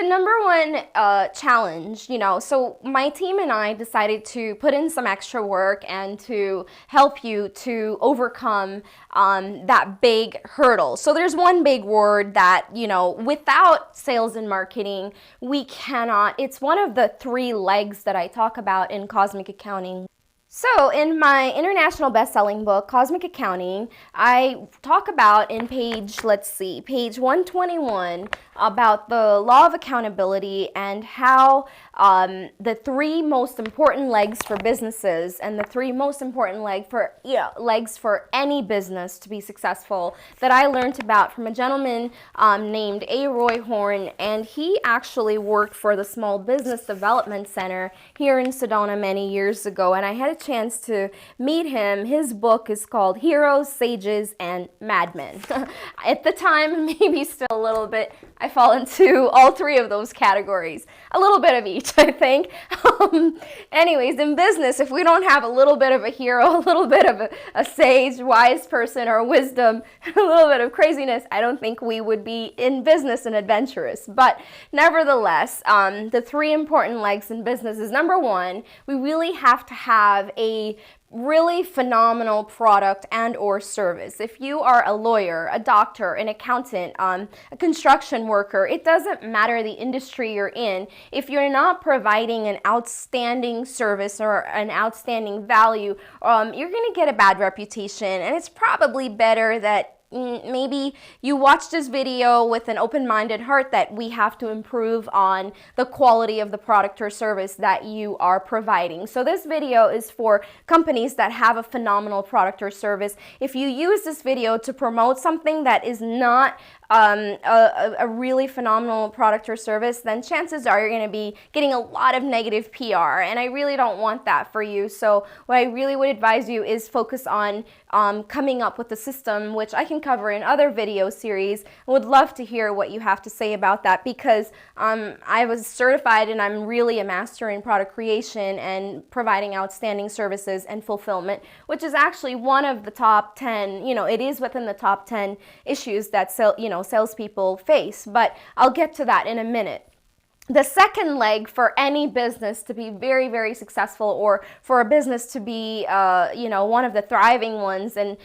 the number one challenge, so my team and I decided to put in some extra work and to help you to overcome that big hurdle. So there's one big word that, without sales and marketing, we cannot. It's one of the three legs that I talk about in cosmic accounting. So in my international best-selling book, Cosmic Accounting, I talk about in page 121, about the law of accountability and how the three most important legs for businesses and the three most important legs for any business to be successful that I learned about from a gentleman named A. Roy Horn, and he actually worked for the Small Business Development Center here in Sedona many years ago, and I had a chance to meet him. His book is called Heroes, Sages, and Madmen. At the time, maybe still a little bit, I fall into all three of those categories. A little bit of each, I think. Anyways, in business, if we don't have a little bit of a hero, a little bit of a sage, wise person, or wisdom, a little bit of craziness, I don't think we would be in business and adventurous. But nevertheless, the three important legs in business is, number one, we really have to have a really phenomenal product and or service. If you are a lawyer, a doctor, an accountant, a construction worker, it doesn't matter the industry you're in. If you're not providing an outstanding service or an outstanding value, you're going to get a bad reputation, and it's probably better that maybe you watch this video with an open-minded heart that we have to improve on the quality of the product or service that you are providing. So this video is for companies that have a phenomenal product or service. If you use this video to promote something that is not a really phenomenal product or service, then chances are you're going to be getting a lot of negative PR, and I really don't want that for you. So what I really would advise you is focus on coming up with a system, which I can cover in other video series. I would love to hear what you have to say about that, because I was certified and I'm really a master in product creation and providing outstanding services and fulfillment, which is actually one of the top 10, it is within the top 10 issues that salespeople face, but I'll get to that in a minute. The second leg for any business to be very, very successful, or for a business to be, one of the thriving ones and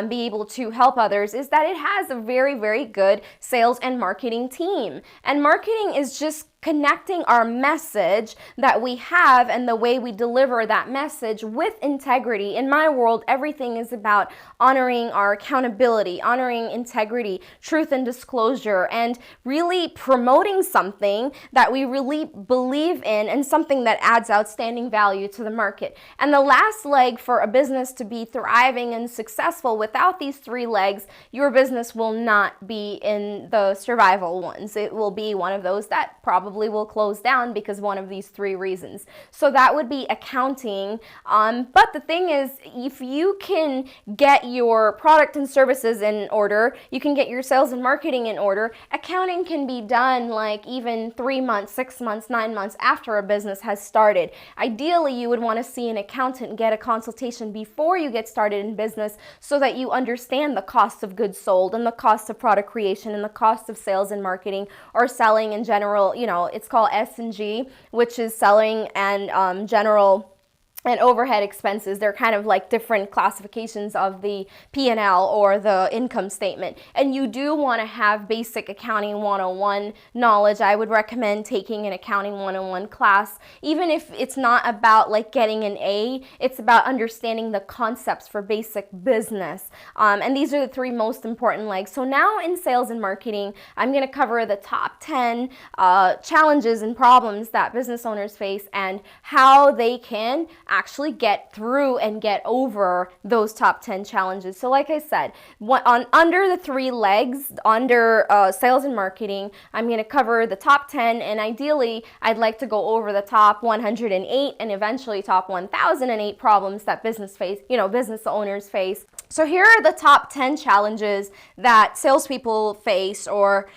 be able to help others, is that it has a very, very good sales and marketing team. And marketing is just connecting our message that we have and the way we deliver that message with integrity. In my world, everything is about honoring our accountability, honoring integrity, truth and disclosure, and really promoting something that we really believe in and something that adds outstanding value to the market. And the last leg for a business to be thriving and successful, without these three legs, your business will not be in the survival ones. It will be one of those that probably will close down because one of these three reasons. So that would be accounting. But the thing is, if you can get your product and services in order, you can get your sales and marketing in order, accounting can be done like even 3 months, 6 months, 9 months after a business has started. Ideally, you would want to see an accountant, get a consultation before you get started in business, so that you understand the cost of goods sold and the cost of product creation and the cost of sales and marketing, or selling in general. It's called S&G, which is selling and general and overhead expenses. They're kind of like different classifications of the P&L or the income statement. And you do want to have basic accounting 101 knowledge. I would recommend taking an accounting 101 class. Even if it's not about like getting an A, it's about understanding the concepts for basic business. And these are the three most important legs. So now in sales and marketing, I'm going to cover the top 10 challenges and problems that business owners face and how they can actually get through and get over those top 10 challenges. So like I said, under the three legs, under sales and marketing, I'm going to cover the top 10, and ideally I'd like to go over the top 108 and eventually top 1008 problems that business owners face. So here are the top 10 challenges that salespeople face, or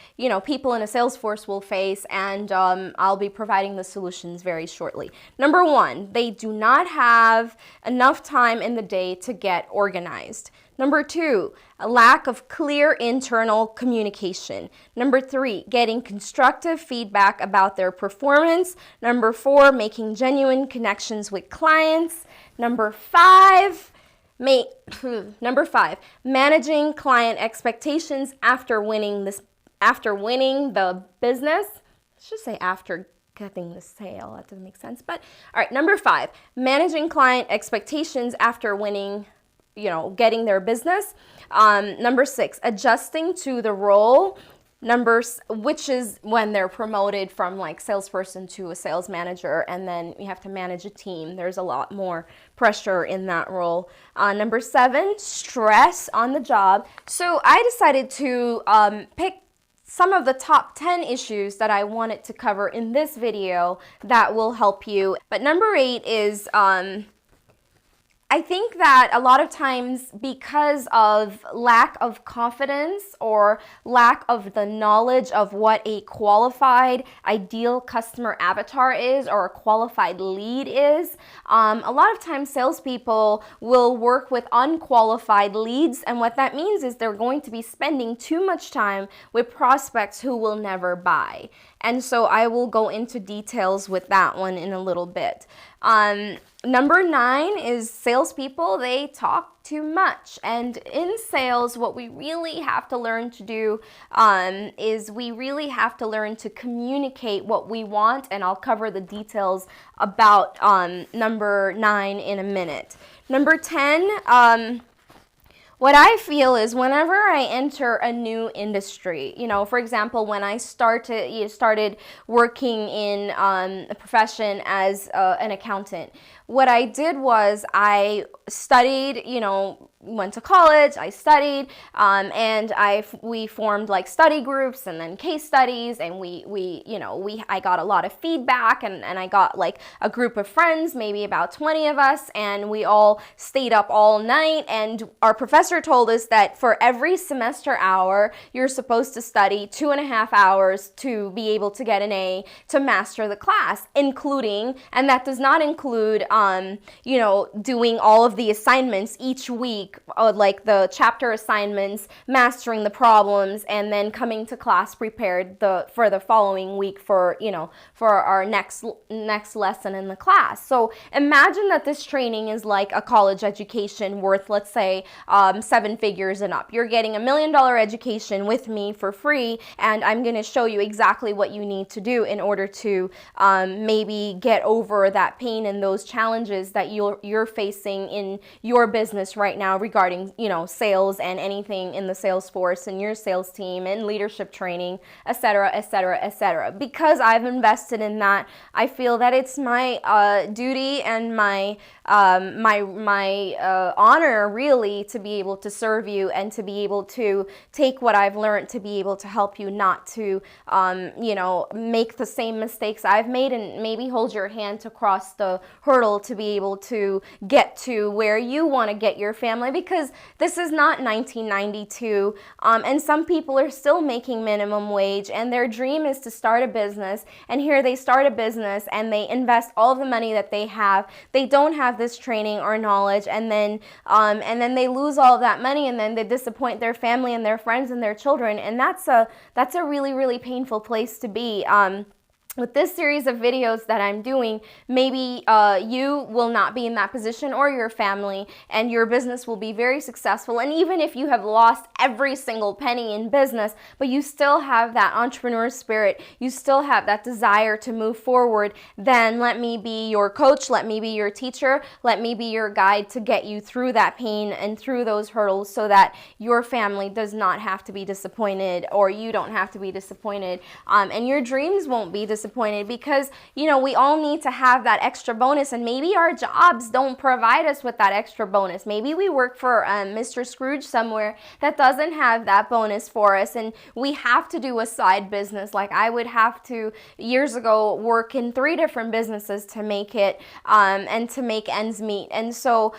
people in a sales force will face, and I'll be providing the solutions very shortly. Number 1, they do not have enough time in the day to get organized. Number 2, a lack of clear internal communication. Number 3, getting constructive feedback about their performance. Number 4, making genuine connections with clients. Number 5, managing client expectations after winning the business. I should say after getting the sale. That doesn't make sense. But all right, number 5, managing client expectations after winning, getting their business. Number 6, adjusting to the role. Which is when they're promoted from like salesperson to a sales manager, and then you have to manage a team. There's a lot more pressure in that role. Number 7, stress on the job. So I decided to pick some of the top 10 issues that I wanted to cover in this video that will help you. But number 8 is I think that a lot of times, because of lack of confidence or lack of the knowledge of what a qualified ideal customer avatar is, or a qualified lead is, a lot of times salespeople will work with unqualified leads, and what that means is they're going to be spending too much time with prospects who will never buy. And so I will go into details with that one in a little bit. Number 9 is salespeople, they talk too much. And in sales, what we really have to learn to do is we really have to learn to communicate what we want, and I'll cover the details about number 9 in a minute. Number 10, what I feel is whenever I enter a new industry, for example, when I started working in a profession as an accountant, what I did was I studied, went to college, I studied, and we formed like study groups and then case studies, and I got a lot of feedback, and I got like a group of friends, maybe about 20 of us, and we all stayed up all night, and our professor told us that for every semester hour, you're supposed to study 2.5 hours to be able to get an A to master the class, and that does not include doing all of the assignments each week, like the chapter assignments, mastering the problems, and then coming to class prepared for the following week for our next lesson in the class. So imagine that this training is like a college education worth, let's say, 7 figures and up. You're getting $1 million education with me for free, and I'm going to show you exactly what you need to do in order to maybe get over that pain and those challenges that you're facing in your business right now regarding sales and anything in the sales force and your sales team and leadership training, etc., etc., etc. Because I've invested in that, I feel that it's my duty and my honor, really, to be able to serve you and to be able to take what I've learned to be able to help you not to make the same mistakes I've made, and maybe hold your hand to cross the hurdle to be able to get to where you want to get your family, because this is not 1992, and some people are still making minimum wage, and their dream is to start a business, and here they start a business and they invest all of the money that they have. They don't have this training or knowledge, and then they lose all of that money, and then they disappoint their family and their friends and their children, and that's a really, really painful place to be. With this series of videos that I'm doing, maybe you will not be in that position, or your family, and your business will be very successful. And even if you have lost every single penny in business, but you still have that entrepreneur spirit, you still have that desire to move forward, then let me be your coach, let me be your teacher, let me be your guide to get you through that pain and through those hurdles, so that your family does not have to be disappointed, or you don't have to be disappointed, and your dreams won't be disappointed disappointed because, you know, we all need to have that extra bonus, and maybe our jobs don't provide us with that extra bonus. Maybe we work for Mr. Scrooge somewhere that doesn't have that bonus for us, and we have to do a side business. Like I would have to, years ago, work in 3 different businesses to make it and to make ends meet. And so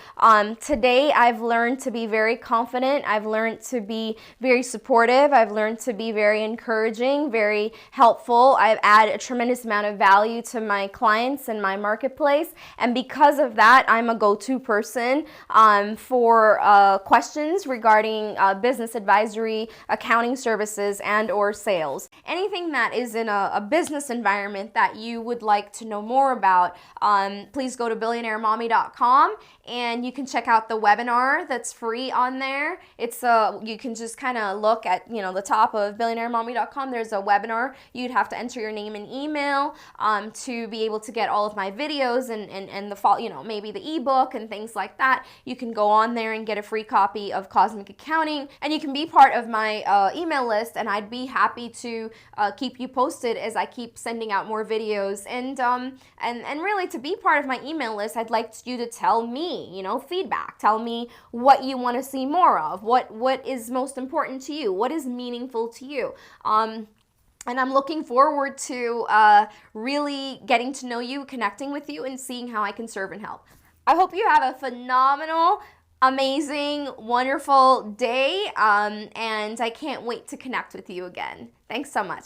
today I've learned to be very confident. I've learned to be very supportive. I've learned to be very encouraging, very helpful. I've added a tremendous amount of value to my clients and my marketplace. And because of that, I'm a go-to person for questions regarding business advisory, accounting services, and or sales. Anything that is in a business environment that you would like to know more about, please go to billionairemommy.com and you can check out the webinar that's free on there. It's you can just kind of look at, you know, the top of billionairemommy.com. There's a webinar. You'd have to enter your name and email to be able to get all of my videos and the you know, maybe the ebook and things like that. You can go on there and get a free copy of Cosmic Accounting, and you can be part of my email list, and I'd be happy to keep you posted as I keep sending out more videos. And really, to be part of my email list, I'd like you to tell me, you know, feedback. Tell me what you want to see more of, what is most important to you, what is meaningful to you. And I'm looking forward to really getting to know you, connecting with you, and seeing how I can serve and help. I hope you have a phenomenal, amazing, wonderful day, and I can't wait to connect with you again. Thanks so much.